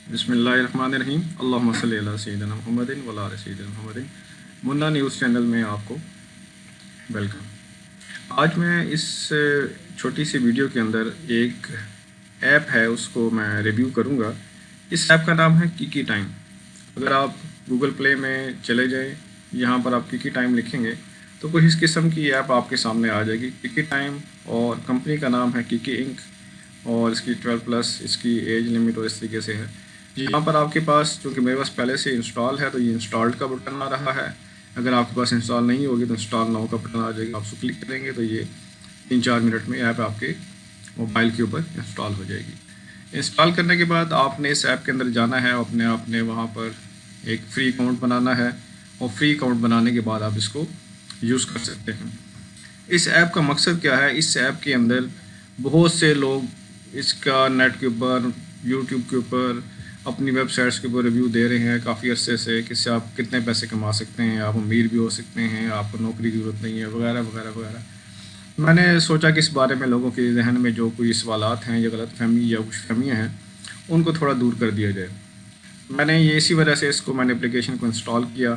बिस्मिल्लाहिर्रहमानिर्रहीम अल्लाहुम्मा सल्ली अला सय्यिदिना मुहम्मदिन व अला आलि सय्यिदिना मुहम्मदिन। मुन्ना न्यूज़ चैनल में आपको वेलकम। आज मैं इस छोटी सी वीडियो के अंदर एक ऐप है उसको मैं रिव्यू करूँगा। इस ऐप का नाम है किकी टाइम। अगर आप गूगल प्ले में चले जाएं, यहाँ पर आप किकी टाइम लिखेंगे तो कुछ इस किस्म की ऐप आपके सामने आ जाएगी। किकी टाइम और कंपनी का नाम है किकी इंक और इसकी 12+ इसकी एज लिमिट और इस तरीके से है। यहाँ पर आपके पास, चूँकि मेरे पास पहले से इंस्टॉल है तो ये इंस्टॉल्ड का बटन आ रहा है। अगर आपके पास इंस्टॉल नहीं होगी तो इंस्टॉल नाउ का बटन आ जाएगा। आप उसको क्लिक करेंगे तो ये 3-4 मिनट में ऐप आपके मोबाइल के ऊपर इंस्टॉल हो जाएगी। इंस्टॉल करने के बाद आपने इस ऐप के अंदर जाना है, आपने वहाँ पर एक फ्री अकाउंट बनाना है और फ्री अकाउंट बनाने के बाद आप इसको यूज़ कर सकते हैं। इस ऐप का मकसद क्या है? इस ऐप के अंदर बहुत से लोग इसका नेट के ऊपर, यूट्यूब के ऊपर, अपनी वेबसाइट्स के ऊपर रिव्यू दे रहे हैं काफ़ी अरसे से कि इससे आप कितने पैसे कमा सकते हैं, आप अमीर भी हो सकते हैं, आपको नौकरी की ज़रूरत नहीं है, वगैरह वगैरह वगैरह। मैंने सोचा कि इस बारे में लोगों के जहन में जो कोई सवालात हैं या गलत फहमी या कुछ फहमियाँ हैं उनको थोड़ा दूर कर दिया जाए। मैंने ये इसी वजह से मैंने एप्लीकेशन को इंस्टॉल किया।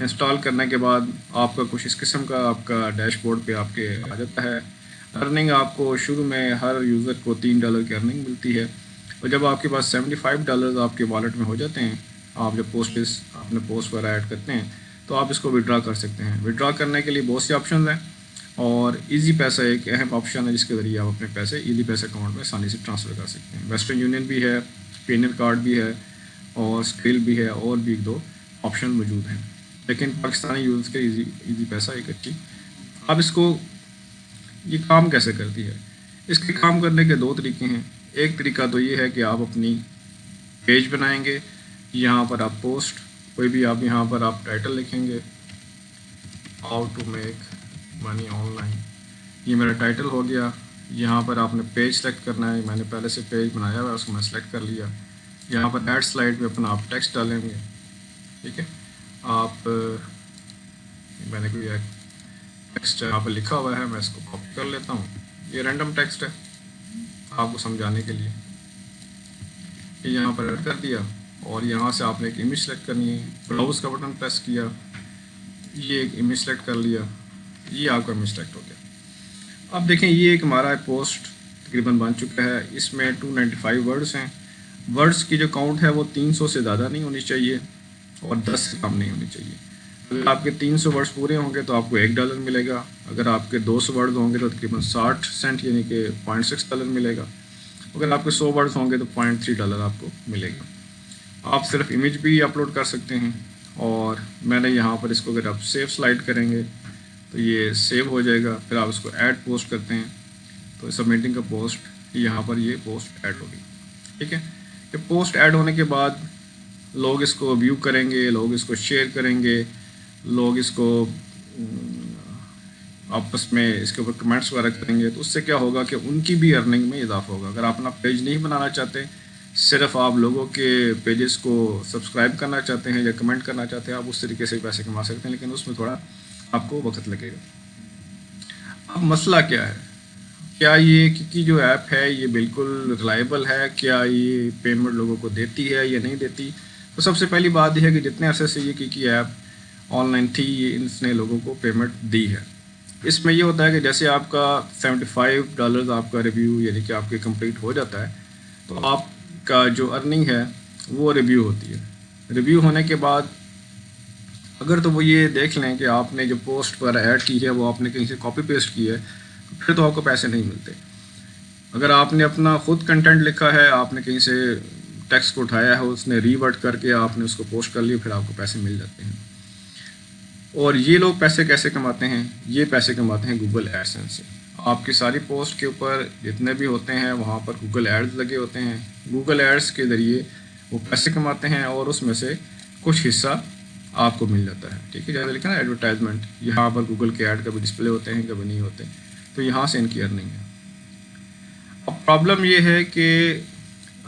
इंस्टॉल करने के बाद आपका कुछ इस किस्म का आपका डैशबोर्ड पे आपके आ जाता है। अर्निंग आपको शुरू में हर यूज़र को $3 की अर्निंग मिलती है और जब आपके पास $75 आपके वॉलेट में हो जाते हैं, आप जब अपने पोस्ट पर ऐड करते हैं तो आप इसको विड्रा कर सकते हैं। विड्रा करने के लिए बहुत से ऑप्शन हैं और इजी पैसा एक अहम ऑप्शन है जिसके ज़रिए आप अपने पैसे इजी पैसे अकाउंट में आसानी से ट्रांसफ़र कर सकते हैं। वेस्टर्न यूनियन भी है, पेनर कार्ड भी है और स्क्रिल भी है और भी 1-2 ऑप्शन मौजूद हैं, लेकिन पाकिस्तानी यूज़ के इजी पैसा एक अच्छी। अब ये काम कैसे करती है? इसके काम करने के 2 तरीके हैं। एक तरीका तो ये है कि आप अपनी पेज बनाएंगे, यहाँ पर आप पोस्ट कोई भी, आप यहाँ पर आप टाइटल लिखेंगे how to make money online, ये मेरा टाइटल हो गया। यहाँ पर आपने पेज सेलेक्ट करना है, मैंने पहले से पेज बनाया हुआ है उसको मैं सेलेक्ट कर लिया। यहाँ पर ऐड स्लाइड में अपना आप टेक्स्ट डालेंगे, ठीक है। मैंने कोई टेक्स्ट यहाँ पर लिखा हुआ है, मैं इसको कॉपी कर लेता हूँ। ये रैंडम टेक्स्ट है आपको समझाने के लिए। ये यहाँ पर ऐड कर दिया और यहाँ से आपने एक इमेज सेलेक्ट करनी है, ब्राउज का बटन प्रेस किया, ये एक इमेज सेलेक्ट कर लिया, ये आपका इमेज सेलेक्ट हो गया। अब देखें ये एक हमारा पोस्ट तकरीबन बन चुका है। इसमें 295 वर्ड्स हैं। वर्ड्स की जो काउंट है वो 300 से ज़्यादा नहीं होनी चाहिए और 10 से कम नहीं होनी चाहिए। अगर आपके 300 वर्ड्स पूरे होंगे तो आपको $1 मिलेगा। अगर आपके 200 वर्ड्स होंगे तो तकरीबन 60 सेंट यानी कि $0.6 मिलेगा। अगर आपके 100 वर्ड्स होंगे तो $0.3 आपको मिलेगा। आप सिर्फ इमेज भी अपलोड कर सकते हैं और मैंने यहाँ पर इसको, अगर आप सेव स्लाइड करेंगे तो ये सेव हो जाएगा। फिर आप इसको ऐड पोस्ट करते हैं तो सबमिटिंग का पोस्ट, यहाँ पर ये पोस्ट ऐड होगी, ठीक है। ये पोस्ट ऐड होने के बाद लोग इसको व्यू करेंगे, लोग इसको शेयर करेंगे, लोग इसको आपस में इसके ऊपर कमेंट्स वगैरह करेंगे, तो उससे क्या होगा कि उनकी भी अर्निंग में इजाफा होगा। अगर आप अपना पेज नहीं बनाना चाहते, सिर्फ आप लोगों के पेजेस को सब्सक्राइब करना चाहते हैं या कमेंट करना चाहते हैं, आप उस तरीके से पैसे कमा सकते हैं, लेकिन उसमें थोड़ा आपको वक्त लगेगा। अब मसला क्या है? क्या ये किकी जो ऐप है ये बिल्कुल रिलायबल है? क्या ये पेमेंट लोगों को देती है या नहीं देती? तो सबसे पहली बात यह है कि जितने अरसे से ये किकी ऐप ऑनलाइन थी, इसने लोगों को पेमेंट दी है। इसमें ये होता है कि जैसे आपका $75 आपका रिव्यू यानी कि आपके कंप्लीट हो जाता है तो आपका जो अर्निंग है वो रिव्यू होती है। रिव्यू होने के बाद अगर तो वो ये देख लें कि आपने जो पोस्ट पर ऐड की है वो आपने कहीं से कॉपी पेस्ट की है, फिर तो आपको पैसे नहीं मिलते। अगर आपने अपना खुद कंटेंट लिखा है, आपने कहीं से टेक्स्ट को उठाया है, उसने रीवर्ट करके आपने उसको पोस्ट कर लिया, फिर आपको पैसे मिल जाते हैं। और ये लोग पैसे कैसे कमाते हैं? ये पैसे कमाते हैं गूगल एडसेंस से। आपकी सारी पोस्ट के ऊपर जितने भी होते हैं वहाँ पर गूगल एड्स लगे होते हैं। गूगल एड्स के ज़रिए वो पैसे कमाते हैं और उसमें से कुछ हिस्सा आपको मिल जाता है, ठीक है। जैसे लिखा ना एडवर्टाइजमेंट, यहाँ पर गूगल के ऐड कभी डिस्प्ले होते हैं कभी नहीं होते, तो यहाँ से इनकी अर्निंग है। अब प्रॉब्लम ये है कि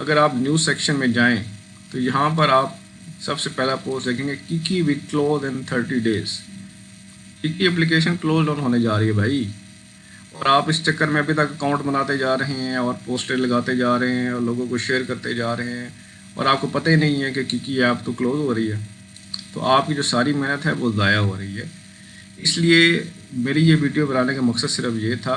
अगर आप न्यूज़ सेक्शन में जाएं तो यहाँ पर आप सबसे पहला पोस्ट देखेंगे Kiki will close in 30 days. Kiki application close down होने जा रही है भाई, और आप इस चक्कर में अभी तक अकाउंट बनाते जा रहे हैं और पोस्टर लगाते जा रहे हैं और लोगों को शेयर करते जा रहे हैं और आपको पता ही नहीं है कि किकी ऐप तो क्लोज़ हो रही है, तो आपकी जो सारी मेहनत है वो ज़ाया हो रही है। इसलिए मेरी ये वीडियो बनाने का मकसद सिर्फ ये था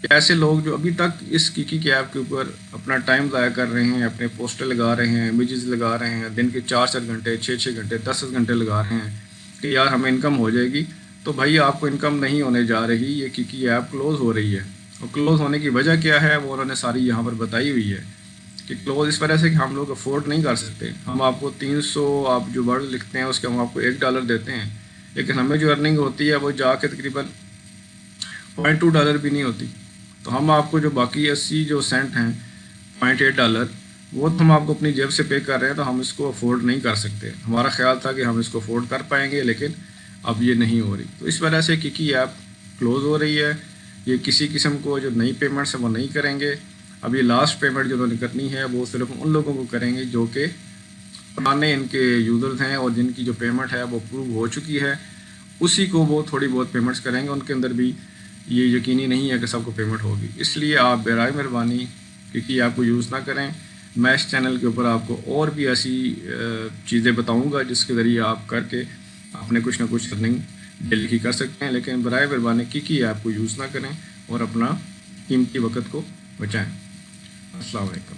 कि ऐसे लोग जो अभी तक इस किकी के ऐप के ऊपर अपना टाइम ज़ाया कर रहे हैं, अपने पोस्टर लगा रहे हैं, इमेजेस लगा रहे हैं, दिन के 4-4 घंटे, 6-6 घंटे, 10-10 घंटे लगा रहे हैं कि यार हमें इनकम हो जाएगी, तो भाई आपको इनकम नहीं होने जा रही। ये किकी ऐप क्लोज़ हो रही है, और क्लोज़ होने की वजह क्या है वो उन्होंने सारी यहाँ पर बताई हुई है कि क्लोज़ इस वजह से कि हम लोग अफोर्ड नहीं कर सकते। हम आपको 300 आप जो वर्ड लिखते हैं उसके हम आपको $1 देते हैं, लेकिन हमें जो अर्निंग होती है वो जाके तकरीबन $0.2 भी नहीं होती। तो हम आपको जो बाकी 80 जो सेंट हैं, $0.8, वो तो हम आपको अपनी जेब से पे कर रहे हैं, तो हम इसको अफोर्ड नहीं कर सकते। हमारा ख्याल था कि हम इसको अफोर्ड कर पाएंगे, लेकिन अब ये नहीं हो रही। तो इस वजह से किकी ऐप क्लोज़ हो रही है। ये किसी किस्म को जो नई पेमेंट्स है वो नहीं करेंगे। अब ये लास्ट पेमेंट जो उन्होंने करनी है वो सिर्फ उन लोगों को करेंगे जो कि पुराने इनके यूज़र्स हैं और जिनकी जो पेमेंट है वो अप्रूव हो चुकी है, उसी को वो थोड़ी बहुत पेमेंट्स करेंगे। उनके अंदर भी ये यकीनी नहीं है कि सबको पेमेंट होगी। इसलिए आप बराए मेहरबानी क्योंकि आपको यूज़ ना करें। मैं इस चैनल के ऊपर आपको और भी ऐसी चीज़ें बताऊंगा जिसके ज़रिए आप करके अपने कुछ ना कुछ अर्निंग डेली की कर सकते हैं, लेकिन बराए मेहरबानी किकी ऐप को यूज़ ना करें और अपना कीमती वक्त को बचाएं। अस्सलाम वालेकुम।